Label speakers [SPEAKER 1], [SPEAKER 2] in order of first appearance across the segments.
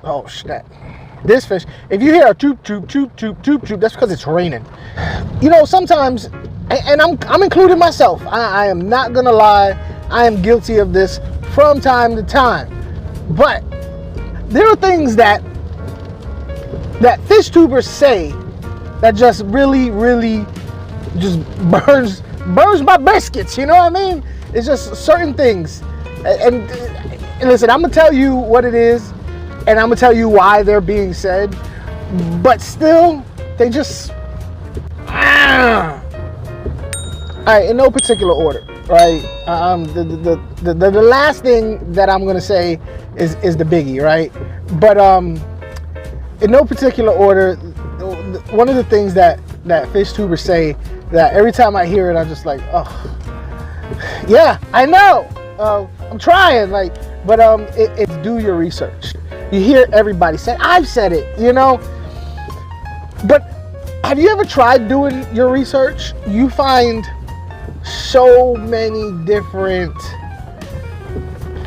[SPEAKER 1] Oh snap. This fish, if you hear a choop, choop, choop, choop, choop, choop, that's because it's raining. You know, sometimes, and I'm including myself, I am not gonna lie, I am guilty of this from time to time. But there are things that fish tubers say that just really, really just burns my biscuits, you know what I mean? It's just certain things. And listen, I'm gonna tell you what it is, and I'm gonna tell you why they're being said, but still, they just, all right, in no particular order, right? The last thing that I'm gonna say is the biggie, right? But in no particular order, one of the things that fish tubers say that every time I hear it, I'm just like, oh, yeah, I know, I'm trying, like, but it's do your research. You hear everybody say, I've said it, you know? But have you ever tried doing your research? You find so many different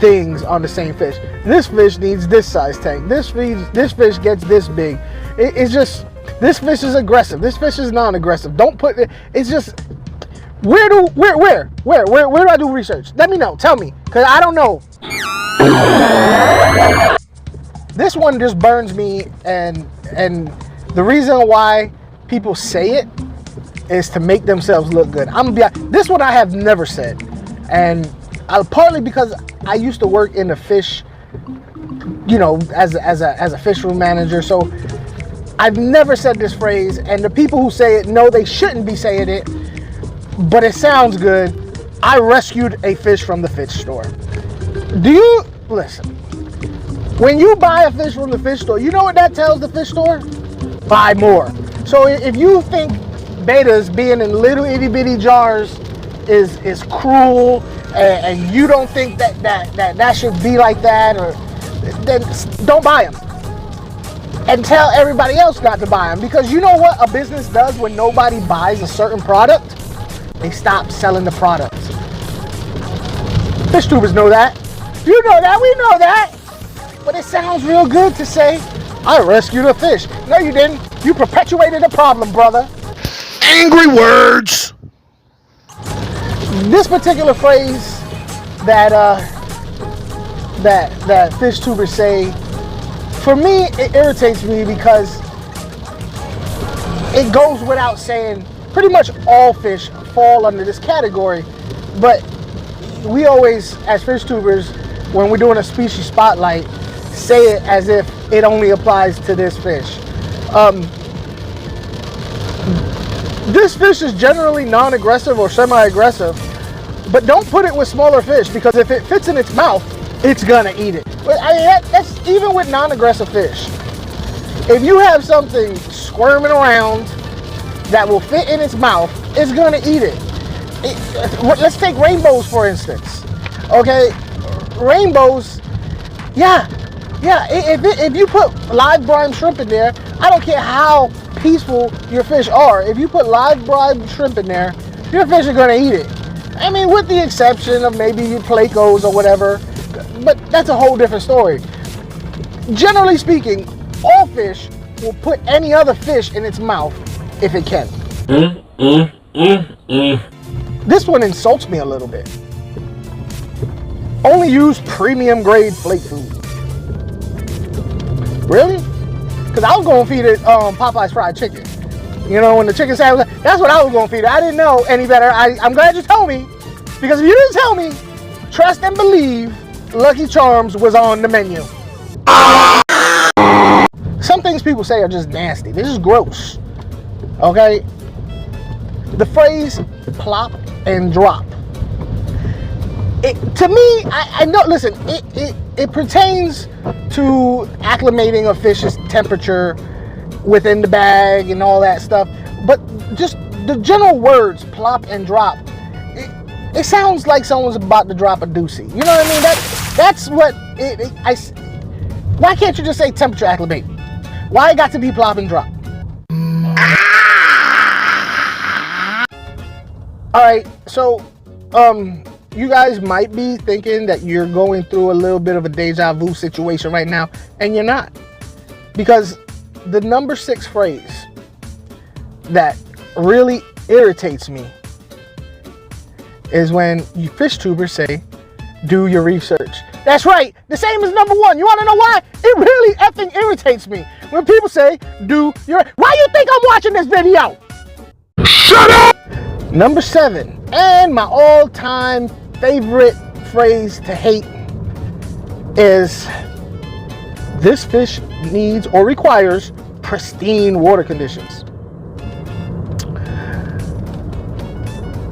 [SPEAKER 1] things on the same fish. This fish needs this size tank. This fish gets this big. It's just, this fish is aggressive. This fish is non-aggressive. Don't put it, it's just, where do I do research? Let me know, tell me, because I don't know. This one just burns me, and the reason why people say it is to make themselves look good. I'm gonna be, this one I have never said, and partly because I used to work in the fish, you know, as a fish room manager, so I've never said this phrase, and the people who say it know they shouldn't be saying it, but it sounds good. I rescued a fish from the fish store. Do you, listen, when you buy a fish from the fish store, you know what that tells the fish store? Buy more. So if you think betas being in little itty bitty jars is cruel, and you don't think that should be like that, or then don't buy them. And tell everybody else not to buy them, because you know what a business does when nobody buys a certain product? They stop selling the product. Fish tubers know that. You know that, we know that. But it sounds real good to say, I rescued a fish. No, you didn't. You perpetuated a problem, brother. Angry words. This particular phrase that fish tubers say, for me, it irritates me because it goes without saying, pretty much all fish fall under this category, but we always, as fish tubers, when we're doing a species spotlight, say it as if it only applies to this fish. This fish is generally non-aggressive or semi-aggressive, but don't put it with smaller fish, because if it fits in its mouth, it's gonna eat it. I mean, that's even with non-aggressive fish. If you have something squirming around that will fit in its mouth, it's gonna eat it. Let's take rainbows for instance. Okay, rainbows, yeah. If you put live brine shrimp in there, I don't care how peaceful your fish are. If you put live brine shrimp in there, your fish are gonna eat it. I mean, with the exception of maybe your Plecos or whatever, but that's a whole different story. Generally speaking, all fish will put any other fish in its mouth if it can. This one insults me a little bit. Only use premium grade flake food. Really? Because I was going to feed it Popeye's fried chicken. You know, when the chicken sandwich, that's what I was going to feed it. I didn't know any better. I'm glad you told me. Because if you didn't tell me, trust and believe, Lucky Charms was on the menu. Some things people say are just nasty. They're just gross. Okay? The phrase plop and drop. To me, I know, listen, it pertains to acclimating a fish's temperature within the bag and all that stuff. But just the general words, plop and drop, it sounds like someone's about to drop a doozy. You know what I mean? That's what why can't you just say temperature acclimate? Why it got to be plop and drop? All right, so you guys might be thinking that you're going through a little bit of a deja vu situation right now, and you're not. Because the number 6 phrase that really irritates me is when you fish tubers say, do your research. That's right, the same as number 1. You wanna know why? It really effing irritates me when people say, do your, why you think I'm watching this video? Shut up! Number 7, and my all-time favorite phrase to hate is, this fish needs or requires pristine water conditions.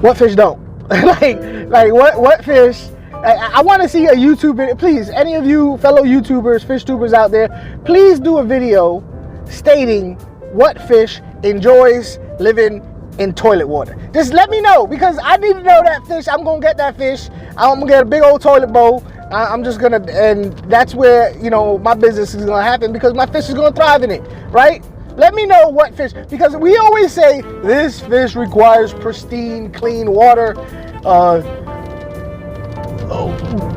[SPEAKER 1] What fish don't? like what fish? I want to see a YouTube video. Please, any of you fellow YouTubers, fish tubers out there, please do a video stating what fish enjoys living in toilet water. Just let me know, because I need to know that fish. I'm gonna get that fish. I'm gonna get a big old toilet bowl. I'm just gonna, and that's where, you know, my business is gonna happen, because my fish is gonna thrive in it, right? Let me know what fish, because we always say this fish requires pristine, clean water,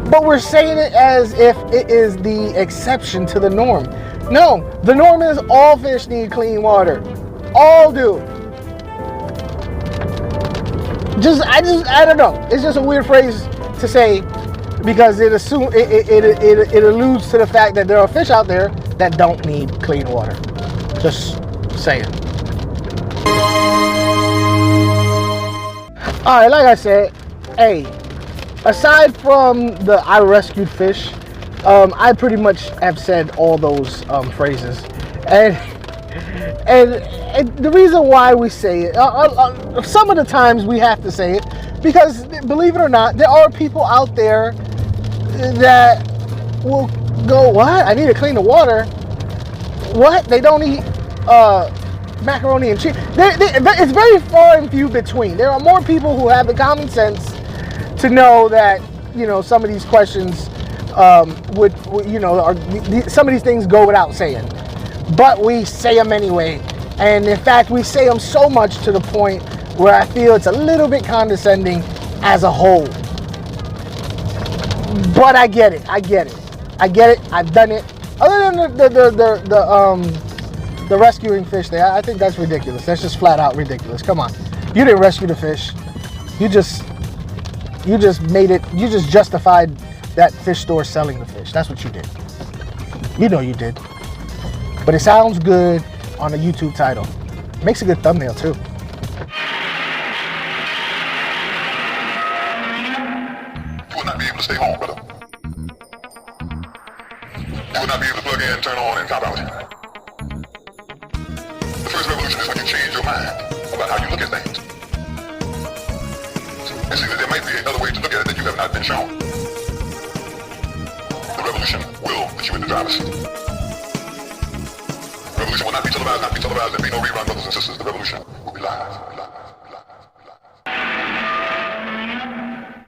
[SPEAKER 1] but we're saying it as if it is the exception to the norm. No, the norm is all fish need clean water. All do. I don't know. It's just a weird phrase to say, because it alludes to the fact that there are fish out there that don't need clean water. Just saying. All right, like I said, hey, aside from the I rescued fish, I pretty much have said all those phrases, and the reason why we say it, some of the times we have to say it, because believe it or not, there are people out there that will go, what? I need to clean the water. What? They don't eat macaroni and cheese. It's very far and few between. There are more people who have the common sense to know that, you know, some of these questions would, you know, some of these things go without saying, but we say them anyway. And in fact, we say them so much to the point where I feel it's a little bit condescending as a whole. But I get it. I've done it. Other than the rescuing fish there, I think that's ridiculous. That's just flat out ridiculous. Come on, you didn't rescue the fish. You just made it. You just justified that fish store selling the fish. That's what you did. You know you did. But it sounds good on a YouTube title. Makes a good thumbnail too.
[SPEAKER 2] You will not be able to stay home, brother. You will not be able to plug in, turn on, and cop out. The first revolution is when you change your mind about how you look at things. And see that there might be another way to look at it that you have not been shown. The revolution will put you in the driver's seat. The revolution will not be televised, and be no rerun, brothers and sisters. The revolution will be live.